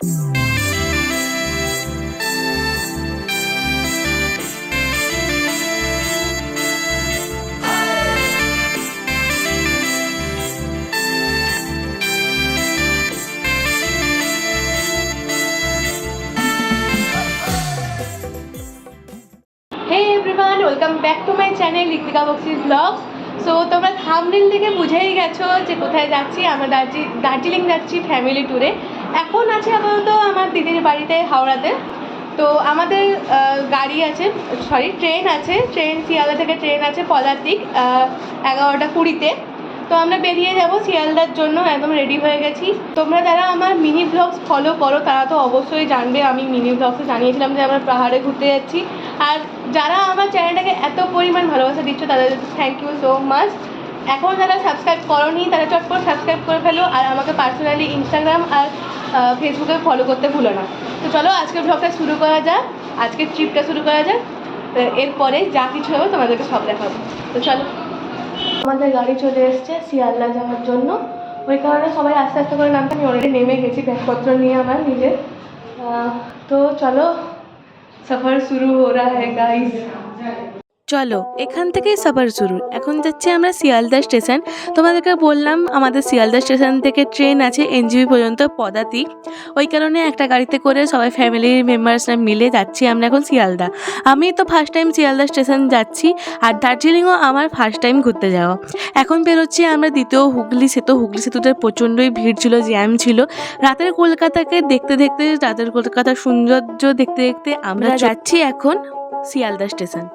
Welcome back to my channel Ritwika Boxi blogs. So তোমরা thumbnail থেকে বুঝেই গেছো যে কোথায় যাচ্ছি। আমরা দার্জিলিং যাচ্ছি ফ্যামিলি ট্যুরে। এখন আছে আপাতত আমার দিদির বাড়িতে হাওড়াতে। তো আমাদের গাড়ি আছে, ট্রেন আছে, শিয়ালদা থেকে ট্রেন আছে পদাতিক 11টা 20-তে। তো আমরা বেরিয়ে যাব শিয়ালদার জন্য, একদম রেডি হয়ে গেছি। তোমরা যারা আমার মিনি ব্লগস ফলো করো তারা তো অবশ্যই জানবে, আমি মিনি ব্লগসে জানিয়েছিলাম যে আমরা পাহাড়ে ঘুরতে যাচ্ছি। আর যারা আমার চ্যানেলটাকে এত পরিমাণ ভালোবাসা দিচ্ছ তাদের থ্যাংক ইউ সো মাচ। এখন যারা সাবস্ক্রাইব করোনি তারা চটপট সাবস্ক্রাইব করে ফেলো, আর আমাকে পার্সোনালি ইনস্টাগ্রাম আর ফেসবুকে ফলো করতে ভুলো না। তো চলো আজকের ব্লগটা শুরু করা যাক, আজকের ট্রিপটা শুরু করা যাক। এরপরে যা কিছু হবে তোমাদেরকে সব দেখাবো। তো চলো, আমাদের গাড়ি চলে এসছে শিয়ালদা যাওয়ার জন্য। ওই কারণে সবাই আস্তে আস্তে করে নামতে, আমি অলরেডি নেমে গেছি ব্যাগপত্র নিয়ে আমার নিজের। তো চলো, সফর শুরু হো রা হ্যায় গাইস। চলো এখান থেকেই সফর শুরু। এখন যাচ্ছি আমরা শিয়ালদা স্টেশন। তোমাদেরকে বললাম আমাদের শিয়ালদা স্টেশন থেকে ট্রেন আছে এনজিপি পর্যন্ত পদাতিক। ওই কারণে একটা গাড়িতে করে সবাই ফ্যামিলির মেম্বার্সরা মিলে যাচ্ছি আমরা এখন শিয়ালদা। আমি তো ফার্স্ট টাইম শিয়ালদা স্টেশন যাচ্ছি, আর দার্জিলিংও আমার ফার্স্ট টাইম ঘুরতে যাওয়া। এখন বেরোচ্ছি আমরা দ্বিতীয় হুগলি সেতু। হুগলি সেতুতে প্রচণ্ডই ভিড় ছিল, জ্যাম ছিল। রাতের কলকাতাকে দেখতে দেখতে, রাতের কলকাতার সৌন্দর্য দেখতে দেখতে আমরা যাচ্ছি এখন শিয়ালদা স্টেশন।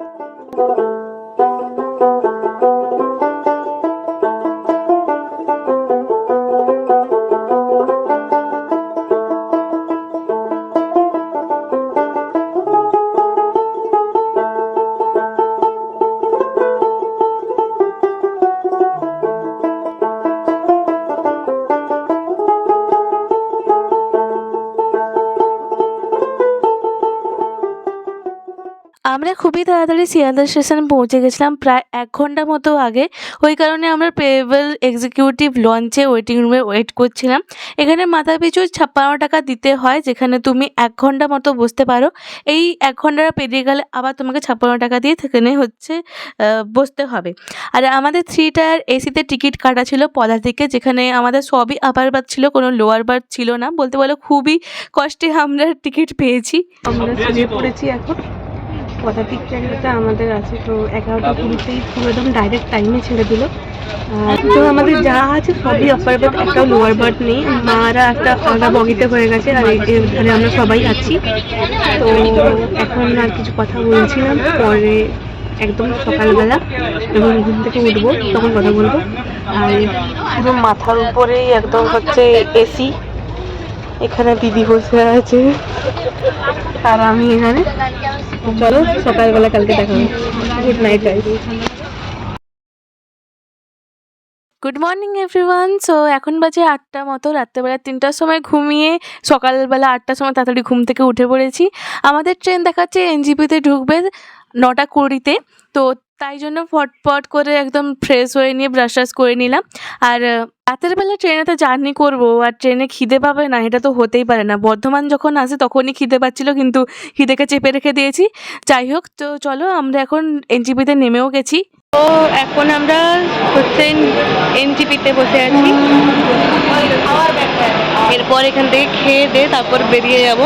আমরা খুবই তাড়াতাড়ি শিয়ালদা স্টেশন পৌঁছে গেছিলাম, প্রায় 1 ঘন্টা মতো আগে। ওই কারণে আমরা ট্রাভেল এক্সিকিউটিভ লঞ্চে ওয়েটিং রুমে ওয়েট করছিলাম। এখানে মাথা পিছু 56 টাকা দিতে হয়, যেখানে তুমি 1 ঘন্টা মতো বসতে পারো। এই 1 ঘন্টা পেরিয়ে গেলে আবার তোমাকে 56 টাকা দিয়ে সেখানে বসতে হবে। আর আমাদের 3 টায়ার এসিতে টিকিট কাটা ছিল পদাতিকে, যেখানে আমাদের সবই আপার বার্থ ছিল, কোনো লোয়ার বার্থ ছিল না। বলতে বলো খুবই কষ্টে আমরা টিকিট পেয়েছি। আমরা সরিয়ে পড়েছি এখন। পদাতিক ট্রেনটা আমাদের আছে তো 11টা 20-তেই পুরো একদম ডাইরেক্ট টাইমে ছেড়ে দিল। তো আমাদের যা আছে সবই আপার বার্থ, একটাও লোয়ার বার্থ নেই। মারা একটা আলাদা বগিতে হয়ে গেছে, আর এখানে আমরা সবাই আছি। তো এখন আর কিছু কথা বলছি না, পরে একদম সকালবেলা যখন ঘুম থেকে উঠবো তখন কথা বলবো। আর পুরো মাথার উপরেই একদম এসি। এখানে দিদি বসে আছে আর আমি এখানে। চলো সকালবেলা কালকে দেখা হবে। Good night guys. Good morning everyone. So এখন বাজে 8টা মতো। রাত্রেবেলা 3টার সময় ঘুমিয়ে সকালবেলা 8টার সময় তাড়াতাড়ি ঘুম থেকে উঠে পড়েছি। আমাদের ট্রেন দেখাচ্ছে এনজিপিতে ঢুকবে 9টা 20-তে। তো তাই জন্য ফটফট করে একদম ফ্রেশ হয়ে নিয়ে ব্রাশ করে নিলাম। আর রাতের বেলা ট্রেনেতে জার্নি করবো আর ট্রেনে খিদে পাবে না, এটা তো হতেই পারে না। বর্ধমান যখন আসে তখনই খিদে পাচ্ছিলো, কিন্তু খিদেকে চেপে রেখে দিয়েছি। যাই হোক, তো চলো আমরা এখন এনজিপিতে নেমেও গেছি। তো এখন আমরা এনজিপিতে বসে আছি। এরপর এখান থেকে খেয়ে দিয়ে তারপর বেরিয়ে যাব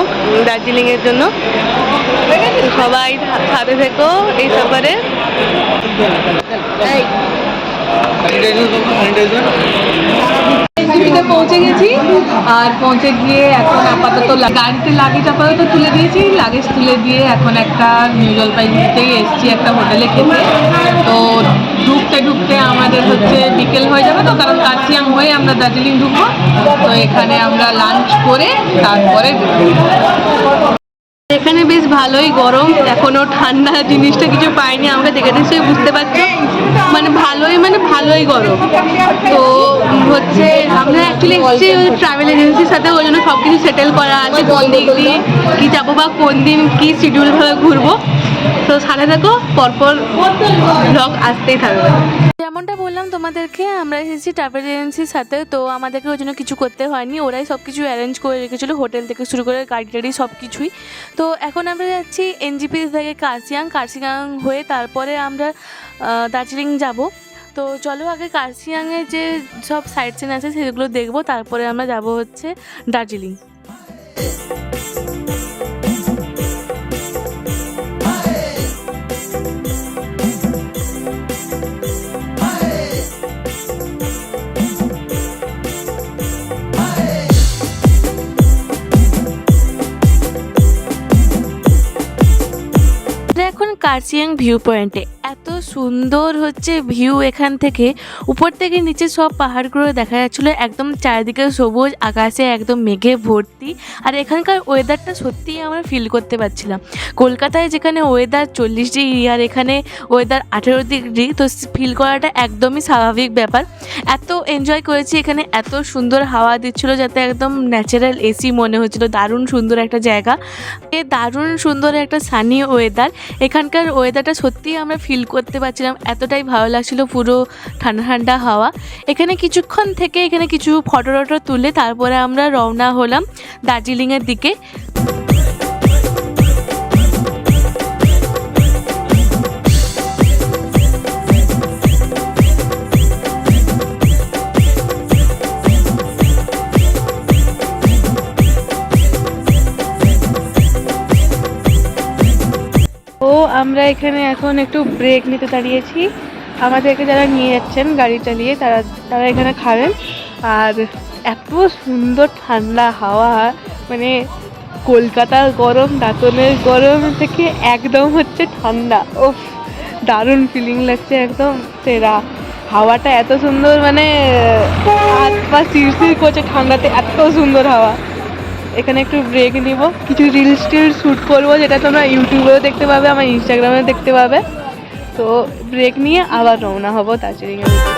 দার্জিলিংয়ের জন্য। সবাই সাথে থেকো এই সফরে। এনজিপিতে পৌঁছে গেছি, আর পৌঁছে গিয়ে এখন আপাতত গাড়িতে লাগেজ আপাতত তুলে দিয়েছি। লাগেজ তুলে দিয়ে এখন একটা নিউ জলপাইগুড়িতেই এসেছি একটা হোটেলে খেতে। তো ঢুকতে ঢুকতে আমাদের বিকেল হয়ে যাবে, তো কারণ কার্শিয়াং হয়ে আমরা দার্জিলিং ঢুকবো। তো এখানে আমরা লাঞ্চ করে তারপরে এখানে বেশ ভালোই গরম, এখনো ঠান্ডা জিনিসটা কিছু পাইনি। আমরা দেখে দেখে বুঝতে পারছি ভালোই গরম। তো আমরা অ্যাকচুয়ালি এসেছি ট্রাভেল এজেন্সির সাথে, ওই জন্য সব কিছু সেটেল করা আছে, কোন দিক দিয়ে কী যাবো বা কোন দিন কী শিডিউলভাবে ঘুরবো। তো সাথে থাকো, পরপর ব্লগ আসতেই থাকবে। যেমনটা বললাম তোমাদেরকে, আমরা এসেছি ট্রাভেল এজেন্সির সাথে, তো আমাদেরকে ওই জন্য কিছু করতে হয়নি, ওরাই সব কিছু অ্যারেঞ্জ করে রেখেছিলো, হোটেল থেকে শুরু করে গাড়ি টাড়ি সব কিছুই। তো এখন আমরা যাচ্ছি এনজিপি থেকে কার্শিয়াং হয়ে তারপরে আমরা দার্জিলিং যাব। তো চলো আগে কার্শিয়াংয়ে যে সব সাইট সিন আছে সেগুলো দেখবো, তারপরে আমরা যাব হচ্ছে দার্জিলিং। এখন কার্শিয়াং ভিউ পয়েন্টে এত সুন্দর হচ্ছে ভিউ, এখান থেকে উপর থেকে নিচে সব পাহাড়গুলো দেখা যাচ্ছিলো, একদম চারিদিকে সবুজ, আকাশে একদম মেঘে ভর্তি। আর এখানকার ওয়েদারটা সত্যিই আমরা ফিল করতে পারছিলাম। কলকাতায় যেখানে ওয়েদার 40 ডিগ্রি আর এখানে ওয়েদার 18 ডিগ্রি, তো ফিল করাটা একদমই স্বাভাবিক ব্যাপার। এত এনজয় করেছি এখানে, এত সুন্দর হাওয়া দিচ্ছিলো যাতে একদম ন্যাচারাল এসি মনে হচ্ছিলো। দারুণ সুন্দর একটা জায়গা, দারুণ সুন্দর একটা সানি ওয়েদার। এখানকার ওয়েদারটা সত্যিই আমরা ফিল করতে পারছিলাম, এতটাই ভালো লাগছিলো, পুরো ঠান্ডা ঠান্ডা হাওয়া। এখানে কিছুক্ষণ থেকে এখানে কিছু ফটো টটো তুলে তারপরে আমরা রওনা হলাম দার্জিলিংয়ের দিকে। আমরা এখানে এখন একটু ব্রেক নিতে দাঁড়িয়েছি। আমাদেরকে যারা নিয়ে যাচ্ছেন গাড়ি চালিয়ে তারা এখানে খাবেন। আর এত সুন্দর ঠান্ডা হাওয়া, মানে কলকাতার গরম, দাঁতনের গরম থেকে একদম হচ্ছে ঠান্ডা। ও দারুণ ফিলিং লাগছে, একদম সেরা। হাওয়াটা এত সুন্দর, মানে হাত পা শিরশির করছে ঠান্ডাতে, এত সুন্দর হাওয়া। এখানে একটু ব্রেক নিব, কিছু রিলস টিলস শ্যুট করবো, যেটা তোমরা ইউটিউবেও দেখতে পাবে, আমার ইনস্টাগ্রামেও দেখতে পাবে। তো ব্রেক নিয়ে আবার রওনা হবো দার্জিলিংয়ের দিকে।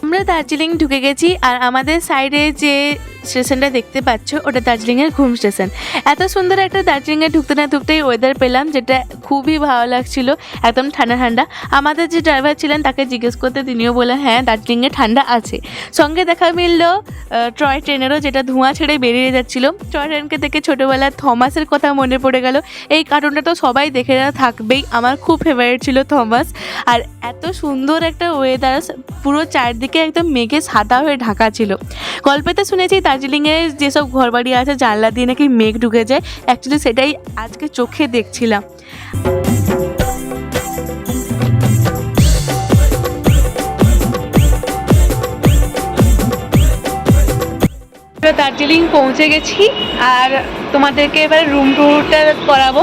আমরা দার্জিলিং ঢুকে গেছি, আর আমাদের সাইডে যে স্টেশনটা দেখতে পাচ্ছ ওটা দার্জিলিংয়ের ঘুম স্টেশন। এত সুন্দর একটা দার্জিলিংয়ে ঢুকতে না ঢুকতেই ওয়েদার পেলাম, যেটা খুবই ভালো লাগছিল, একদম ঠান্ডা ঠান্ডা। আমাদের যে ড্রাইভার ছিলেন তাকে জিজ্ঞেস করতে তিনিও বললেন হ্যাঁ দার্জিলিংয়ে ঠান্ডা আছে। সঙ্গে দেখা মিললো টয় ট্রেনেরও, যেটা ধোঁয়া ছেড়ে বেরিয়ে যাচ্ছিলো। টয় ট্রেনকে দেখে ছোটোবেলার থমাসের কথা মনে পড়ে গেল। এই কার্টুনটা তো সবাই দেখে থাকবেই, আমার খুব ফেভারিট ছিল থমাস। আর এত সুন্দর একটা ওয়েদার, পুরো চারদিকে একদম মেঘে সাদা হয়ে ঢাকা ছিল। গল্পেতে শুনেছি দার্জিলিংয়ে যেসব ঘরবাড়ি আছে জানলা দিয়ে নাকি মেঘ ঢুকে যায়, অ্যাকচুয়ালি সেটাই আজকে চোখে দেখছিলাম। দার্জিলিং পৌঁছে গেছি, আর তোমাদেরকে এবার রুম টুরটা করাবো।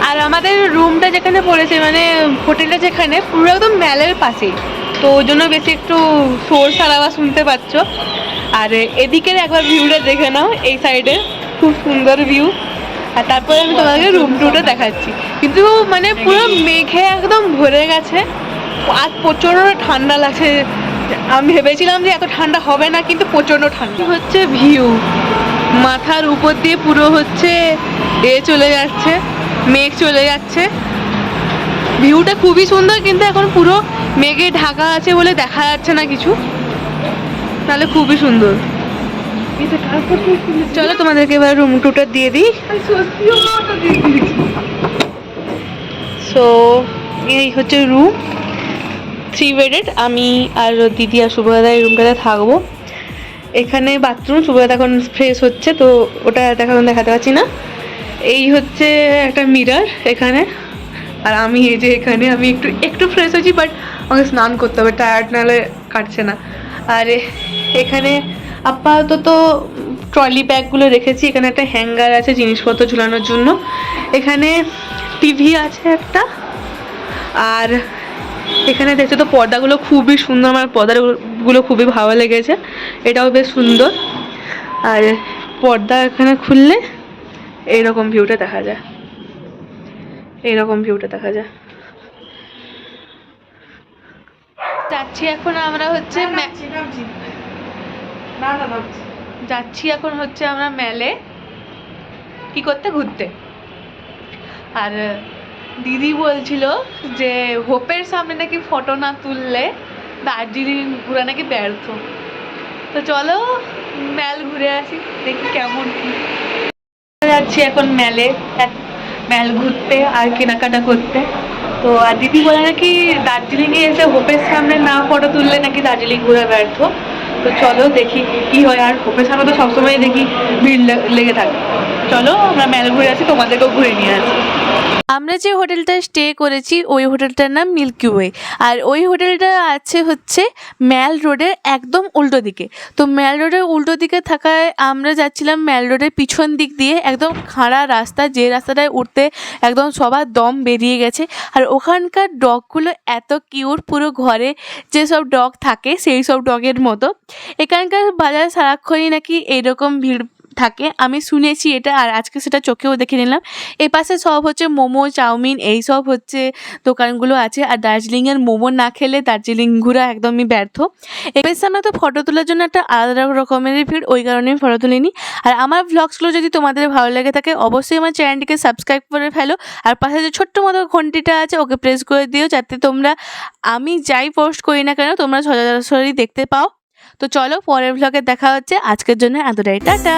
আর আমাদের রুমটা যেখানে পড়েছে, মানে হোটেলটা যেখানে, পুরো একদম ম্যালের পাশেই, তো ওই জন্য বেশি একটু শোর সারাওয়া শুনতে পাচ্ছ। আর এদিকের একবার ভিউটা দেখে নাও, এই সাইডে খুব সুন্দর ভিউ। আর তারপরে আমি তোমাকে রুম টুরটা দেখাচ্ছি। কিন্তু মানে পুরো মেঘে একদম ভরে গেছে, আজ প্রচণ্ড ঠান্ডা লাগছে। আমি ভেবেছিলাম যে এত ঠান্ডা হবে না, কিন্তু প্রচণ্ড ঠান্ডা হচ্ছে। ভিউ মাথার উপর দিয়ে পুরো হচ্ছে চলে যাচ্ছে, মেঘ চলে যাচ্ছে। ভিউটা খুবই সুন্দর, কিন্তু এখন পুরো মেঘে ঢাকা আছে বলে দেখা যাচ্ছে না কিছু, তাহলে খুবই সুন্দর। চলো তোমাদেরকে এবার রুম টুরটা দিয়ে দিই। সো এই হচ্ছে রুম, 3 বেডেড। আমি আর দিদি আর শুভদাদা এই রুমটাতে থাকবো। এখানে বাথরুম, শুভদাদা এখন ফ্রেশ হচ্ছে, তো ওটা এখন দেখাতে পারছি না। এই হচ্ছে একটা মিরর এখানে, আর আমি এই যে এখানে আমি একটু ফ্রেশ হয়েছি, বাট আমাকে স্নান করতে হবে, টায়ার্ড নাহলে কাটছে না। আর এখানে আপাতত ট্রলি ব্যাগগুলো রেখেছি। এখানে একটা হ্যাঙ্গার আছে জিনিসপত্র ঝুলানোর জন্য। এখানে টিভি আছে একটা। আর এখানে দেখছো তো পর্দাগুলো খুবই সুন্দর, আমার পর্দাগুলো খুবই ভালো লেগেছে, এটাও বেশ সুন্দর। আর পর্দা এখানে খুললে এইরকম ভিউটা দেখা যায়, এইরকম ভিউটা দেখা যায়। যাচ্ছি এখন আমরা হচ্ছে যাচ্ছি এখন হচ্ছে আমরা মেলে কি করতে, ঘুরতে। আর দিদি বলছিল যে হোপের সামনে নাকি ফটো না তুললে দার্জিলিং ঘোরা নাকি ব্যর্থ। তো চলো মেল ঘুরে আসি, দেখি কেমন কি। যাচ্ছি এখন মেল ঘুরতে আর কেনাকাটা করতে। তো আর দিদি বলে নাকি দার্জিলিংয়ে এসে হোপের সামনে না ফটো তুললে নাকি দার্জিলিং ঘোরা ব্যর্থ। তো চলো দেখি কি হয়। আর হোপের সামনে তো সবসময় দেখি ভিড় লেগে থাকে। চলো আমরা মেল ঘুরে আসি, তোমাদেরকেও ঘুরে নিয়ে আসি। আমরা যে হোটেলটা স্টে করেছি ওই হোটেলটার নাম মিল্কি ওয়ে। আর ওই হোটেলটা আছে হচ্ছে ম্যাল রোডের একদম উল্টো দিকে। তো ম্যাল রোডের উল্টো দিকে থাকায় আমরা যাচ্ছিলাম ম্যাল রোডের পিছন দিক দিয়ে, একদম খাড়া রাস্তা, যে রাস্তাটায় উঠতে একদম সবার দম বেরিয়ে গেছে। আর ওখানকার ডগগুলো এত কিউট, পুরো ঘরে যেসব ডগ থাকে সেই সব ডগের মতো। এখানকার বাজারে সারাক্ষণই নাকি এরকম ভিড় থাকে, আমি শুনেছি এটা, আর আজকে সেটা চোখেও দেখে নিলাম। এপাশে সব হচ্ছে মোমো, চাউমিন, এই সব হচ্ছে দোকানগুলো আছে। আর দার্জিলিংয়ের মোমো না খেলে দার্জিলিং ঘোরা একদমই ব্যর্থ। এর সামনে তো ফটো তোলার জন্য একটা আলাদা রকমেরই ভিড়, ওই কারণে আমি ফটো তুলিনি। আর আমার ভ্লগসগুলো যদি তোমাদের ভালো লেগে থাকে অবশ্যই আমার চ্যানেলটিকে সাবস্ক্রাইব করে ফেলো। আর পাশে যে ছোট্ট মতো ঘন্টিটা আছে ওকে প্রেস করে দিও, যাতে তোমরা আমি যাই পোস্ট করি না কেন তোমরা সরাসরি দেখতে পাও। তো চলো পরের ভ্লগে দেখা হচ্ছে, আজকের জন্য এতটাই, টাটা।